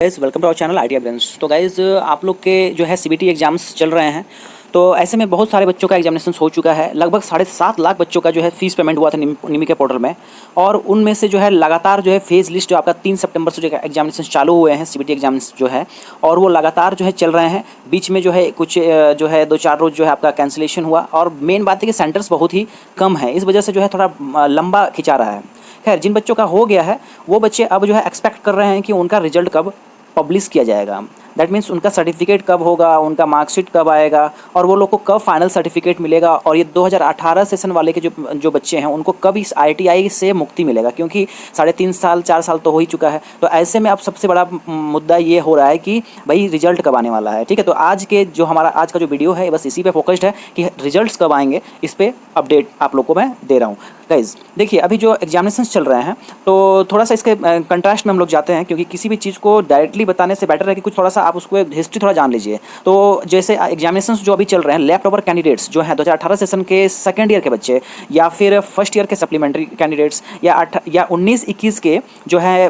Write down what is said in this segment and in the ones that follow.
Guys welcome to our channel IT brains. तो guys आप लोग के जो है सीबीटी एग्जाम्स चल रहे हैं, तो ऐसे में बहुत सारे बच्चों का एग्जामिनेशन हो चुका है। लगभग 7.5 लाख बच्चों का जो है फीस पेमेंट हुआ था निमी के पोर्टल में, और उनमें से जो है लगातार जो है फेज लिस्ट जो आपका 3 सितंबर से जो एग्जामिनेशन चालू हुए हैं सीबीटी एग्जाम्स जो है, और वो लगातार जो है चल रहे हैं। बीच में जो है कुछ जो है 2-4 रोज जो है आपका कैंसिलेशन हुआ, और मेन बात है कि सेंटर्स बहुत ही कम है, इस वजह से जो है थोड़ा लंबा खिंचा रहा है। खैर, जिन बच्चों का हो गया है वो बच्चे अब जो है एक्सपेक्ट कर रहे हैं कि उनका रिजल्ट कब पब्लिश किया जाएगा। दैट मीन्स उनका सर्टिफिकेट कब होगा, उनका मार्कशीट कब आएगा, और वो लोग को कब फाइनल सर्टिफिकेट मिलेगा, और ये 2018 सेशन वाले के जो बच्चे हैं उनको कब इस आईटीआई से मुक्ति मिलेगा, क्योंकि 3.5 साल 4 साल तो हो ही चुका है। तो ऐसे में अब सबसे बड़ा मुद्दा ये हो रहा है कि भाई रिजल्ट कब आने वाला है। ठीक है, तो आज का जो वीडियो है बस इसी पे फोकस्ड है कि रिजल्ट्स कब आएंगे, इस पर अपडेट आप लोग को मैं दे रहा हूँ। गाइज देखिए, अभी जो एग्जामिनेशन चल रहे हैं तो थोड़ा सा इसके कंट्रास्ट में हम लोग जाते हैं, क्योंकि किसी भी चीज़ को डायरेक्टली बताने से बेटर है कि कुछ थोड़ा सा आप उसको हिस्ट्री थोड़ा जान लीजिए। तो जैसे एग्जामिनेशन जो अभी चल रहे हैं, लेफ्ट ओवर कैंडिडेट्स जो हैं 2018 सेशन के सेकंड ईयर के बच्चे, या फिर फर्स्ट ईयर के सप्लीमेंट्री कैंडिडेट्स, या 19-21 के जो है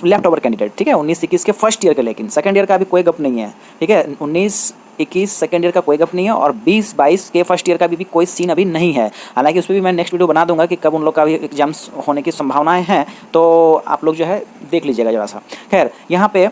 लेफ्ट ओवर कैंडिडेट। ठीक है, 19-21 के फर्स्ट ईयर के, लेकिन सेकंड ईयर का अभी कोई गप नहीं है। ठीक है, 19-21 सेकंड ईयर का कोई गप नहीं है, और 20-22 के फर्स्ट ईयर का भी कोई सीन अभी नहीं है। हालांकि उस पर भी मैं नेक्स्ट वीडियो बना दूंगा कि कब उन लोग का भी एग्जाम्स होने की संभावनाएं हैं, तो आप लोग जो है देख लीजिएगा जरा सा। खैर, यहाँ पे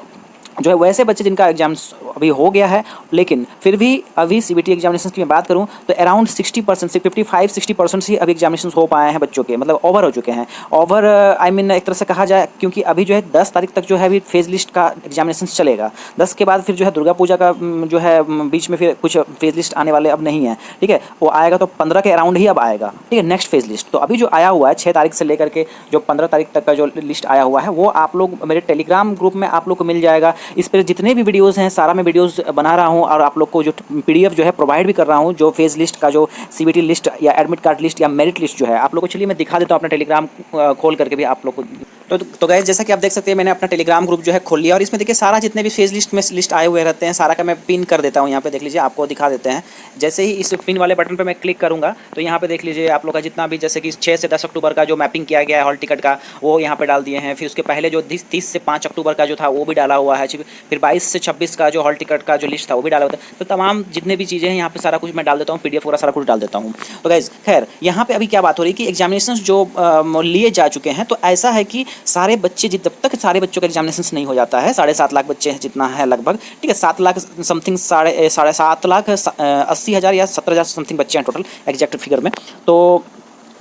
जो है वैसे बच्चे जिनका एग्जाम्स अभी हो गया है, लेकिन फिर भी अभी सीबीटी एग्जामिनेशन की मैं बात करूं तो अराउंड 60% से 55-60% ही अभी एग्जामिनेशन हो पाए हैं बच्चों के, मतलब ओवर हो चुके हैं। ओवर आई मीन एक तरह से कहा जाए, क्योंकि अभी जो है 10 तारीख तक जो है अभी फेज लिस्ट का एग्जामिनेशन चलेगा। 10 के बाद फिर जो है दुर्गा पूजा का जो है बीच में फिर कुछ फेज लिस्ट आने वाले अब नहीं है। ठीक है, वो आएगा तो 15 के अराउंड ही अब आएगा। ठीक है, नेक्स्ट फेज लिस्ट। तो अभी जो आया हुआ है 6 तारीख से लेकर के जो 15 तारीख तक का जो लिस्ट आया हुआ है, वो आप लोग मेरे टेलीग्राम ग्रुप में आप लोग को मिल जाएगा। इस पर जितने भी वीडियोज़ हैं सारा मैं वीडियोज़ बना रहा हूं, और आप लोग को जो पीडीएफ जो है प्रोवाइड भी कर रहा हूं, जो फेज लिस्ट का, जो सीबीटी लिस्ट या एडमिट कार्ड लिस्ट या मेरिट लिस्ट जो है आप लोग को। चलिए मैं दिखा देता हूं अपना टेलीग्राम खोल करके भी आप लोग को। तो गाइस, जैसा कि आप देख सकते हैं मैंने अपना टेलीग्राम ग्रुप जो है खोल लिया, और इसमें देखिए सारा जितने भी फेज लिस्ट में लिस्ट आए हुए रहते हैं सारा का मैं पिन कर देता हूँ। यहाँ पे देख लीजिए, आपको दिखा देते हैं। जैसे ही इस पिन वाले बटन पर मैं क्लिक करूँगा तो यहाँ पे देख लीजिए आप लोग का जितना भी, जैसे कि 6 से 10 अक्टूबर का जो मैपिंग किया गया है हॉल टिकट का, वो यहाँ पे डाल दिए हैं। फिर उसके पहले जो 30 से 5 अक्टूबर का जो था वो भी डाला हुआ है। फिर 22 से 26 का जो हॉल टिकट का जो लिस्ट था वो भी डाला हुआ था। तो तमाम जितने भी चीज़ें हैं यहाँ पे सारा कुछ मैं डाल देता हूँ, पीडीएफ पूरा सारा कुछ डाल देता हूँ। तो गाइस खैर, यहाँ पे अभी क्या बात हो रही है कि एग्जामिनेशन जो लिए जा चुके हैं, तो ऐसा है कि सारे बच्चे, जब तक सारे बच्चों का एग्जामिनेशन नहीं हो जाता है, 7.5 लाख बच्चे हैं जितना है लगभग। ठीक है, 7 लाख समथिंग, 7.5 लाख 80,000 या 70,000 समथिंग बच्चे हैं टोटल एग्जैक्ट फिगर में। तो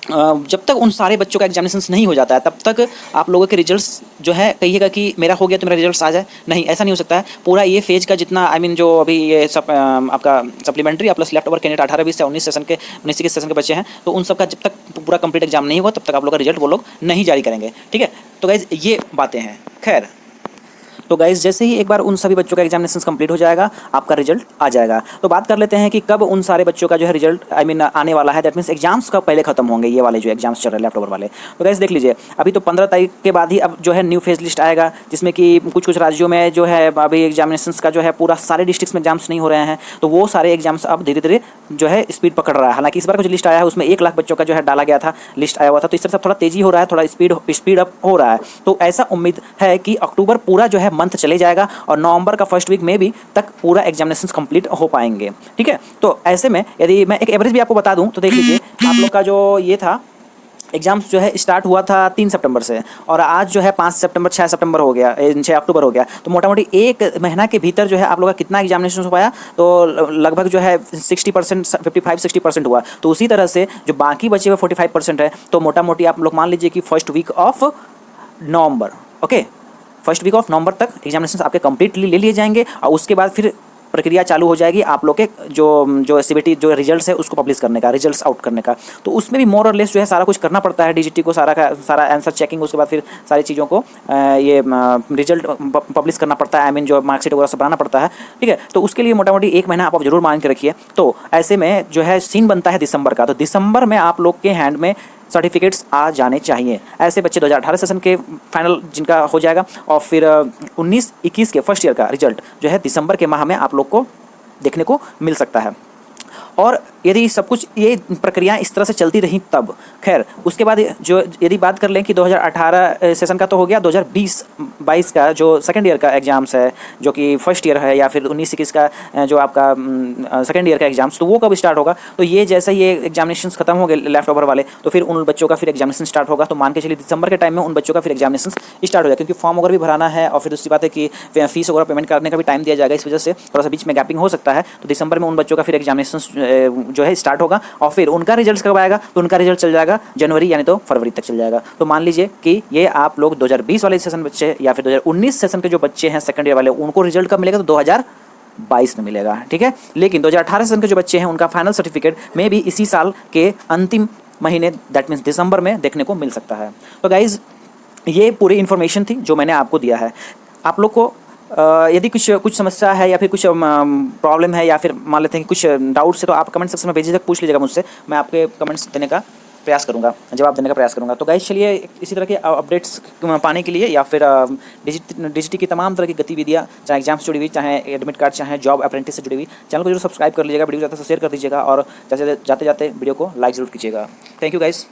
जब तक उन सारे बच्चों का एग्जामिनेशन नहीं हो जाता है, तब तक आप लोगों के रिजल्ट्स जो है कहिएगा कि मेरा हो गया तो मेरा रिजल्ट्स आ जाए। नहीं, ऐसा नहीं हो सकता है। पूरा ये फेज का जितना आई मीन जो अभी ये सब आपका supplementary plus left over candidate 18-20 से 19 सेशन के 19 सेशन के बच्चे हैं, तो उन सबका जब तक पूरा कंप्लीट एग्जाम नहीं होगा तब तक आप लोग का रिजल्ट वो लोग नहीं जारी करेंगे। ठीक है, तो गाइज ये बातें हैं। खैर, तो गाइज जैसे ही एक बार उन सभी बच्चों का एग्जामिनेशन कंप्लीट हो जाएगा, आपका रिजल्ट आ जाएगा। तो बात कर लेते हैं कि कब उन सारे बच्चों का जो है रिजल्ट आई मीन आने वाला है। दैट मीन्स एग्जाम्स कब पहले खत्म होंगे, ये वाले जो एग्जाम्स चल रहे हैं लेफ्ट ओवर वाले। तो गाइज देख लीजिए, अभी तो 15 तारीख के बाद ही अब जो है न्यू फेज लिस्ट आएगा, जिसमें कि कुछ राज्यों में जो है अभी एग्जामिनेशन का जो है पूरा सारे डिस्ट्रिक्ट्स में एग्जाम्स नहीं हो रहे हैं, तो वो सारे एग्जाम्स अब धीरे धीरे जो है स्पीड पकड़ रहा है। हालांकि इस बार का जो लिस्ट आया है उसमें 1 लाख बच्चों का जो है डाला गया था, लिस्ट आया हुआ था, तो इस तरह से थोड़ा तेजी हो रहा है, थोड़ा स्पीड अप हो रहा है। तो ऐसा उम्मीद है कि अक्टूबर पूरा जो है मंथ चले जाएगा, और नवंबर का फर्स्ट वीक में भी तक पूरा एग्जामिनेशन कंप्लीट हो पाएंगे। ठीक है, तो ऐसे में यदि मैं एक एवरेज भी आपको बता दूं तो देख लीजिए, आप लोग का जो ये था एग्जाम्स जो है स्टार्ट हुआ था 3 सितंबर से, और आज जो है 5 सितंबर 6 सितंबर हो गया, 6 अक्टूबर हो गया। तो मोटा मोटी 1 महीना के भीतर जो है आप लोग का कितना एग्जामिनेशन हो पाया, तो लगभग जो है 60%, 55-60% हुआ। तो उसी तरह से जो बाकी बचे हुए 45% है, तो मोटा मोटी आप लोग मान लीजिए कि first week of November, okay, first week of November तक एग्जामिनेशन आपके कंप्लीटली ले लिए जाएंगे, और उसके बाद फिर प्रक्रिया चालू हो जाएगी आप लोग के जो सीबीटी जो रिजल्ट्स है उसको पब्लिश करने का, रिजल्ट्स आउट करने का। तो उसमें भी मोर और लेस जो है सारा कुछ करना पड़ता है डीजीटी को, सारा का सारा आंसर चेकिंग, उसके बाद फिर सारी चीज़ों को ये रिजल्ट पब्लिश करना पड़ता है, आई मीन जो मार्कशीट वगैरह सब बनाना पड़ता है। ठीक है, तो उसके लिए मोटा मोटी 1 महीना आप जरूर मान के रखिए। तो ऐसे में जो है सीन बनता है दिसंबर का, तो दिसंबर में आप लोग के हैंड में सर्टिफिकेट्स आ जाने चाहिए। ऐसे बच्चे 2018 सेशन के फाइनल जिनका हो जाएगा, और फिर 19-21 के फर्स्ट ईयर का रिजल्ट जो है दिसंबर के माह में आप लोग को देखने को मिल सकता है। और यदि सब कुछ ये प्रक्रिया इस तरह से चलती रही तब। खैर उसके बाद जो यदि बात कर लें कि 2018 सेशन का तो हो गया, 2020-22 का जो सेकंड ईयर का एग्जाम्स है, जो कि फर्स्ट ईयर है, या फिर 19-21 का जो आपका सेकंड ईयर का एग्जाम्स, तो वो कब स्टार्ट होगा। तो ये जैसे ये एग्जामिनेशन खत्म हो गए लेफ्ट ओवर वाले, तो फिर उन बच्चों का फिर एग्जामिनेशन स्टार्ट होगा। तो मान के चलिए दिसंबर के टाइम में उन बच्चों का फिर एग्जामिनेशन स्टार्ट हो जाए, क्योंकि फॉर्म वगैरह भी भराना है, और फिर दूसरी बात है कि फीस वगैरह पेमेंट करने का भी टाइम दिया जाएगा, इस वजह से थोड़ा सा बीच में गैपिंग हो सकता है। तो दिसंबर में उन बच्चों का फिर एग्जामिनेशन जो है स्टार्ट होगा, और फिर उनका रिजल्ट कब आएगा, तो उनका रिजल्ट चल जाएगा जनवरी यानी तो फरवरी तक चल जाएगा। तो मान लीजिए कि ये आप लोग 2020 वाले सेशन बच्चे या फिर 2019 सेशन के जो बच्चे हैं सेकंड ईयर वाले, उनको रिजल्ट कब मिलेगा, तो 2022 में मिलेगा, ठीक है। लेकिन 2018 सेशन के जो बच्चे हैं उनका फाइनल सर्टिफिकेट में भी इसी साल के अंतिम महीने, दैट मीन्स दिसंबर में देखने को मिल सकता है। तो गाइज ये पूरी इन्फॉर्मेशन थी जो मैंने आपको दिया है। आप लोग को यदि कुछ समस्या है या फिर कुछ प्रॉब्लम है, या फिर मान लेते हैं कि कुछ डाउट्स है, तो आप कमेंट सेक्शन में बेझिझक पूछ लीजिएगा मुझसे, मैं आपके कमेंट्स देने का प्रयास करूंगा, जवाब देने का प्रयास करूंगा। तो गाइस चलिए इसी तरह के अपडेट्स पाने के लिए, या फिर डिजिटी की तमाम तरह की गतिविधियाँ, चाहे एग्जाम से जुड़ी हुई, चाहे एडमिट कार्ड, चाहे जॉब अप्रेंटिस से जुड़ी हुई, चैनल को जरूर सब्सक्राइब कर लीजिएगा, वीडियो ज़्यादा से शेयर कर दीजिएगा, और जाते जाते वीडियो को लाइक जरूर कीजिएगा। Thank you guys.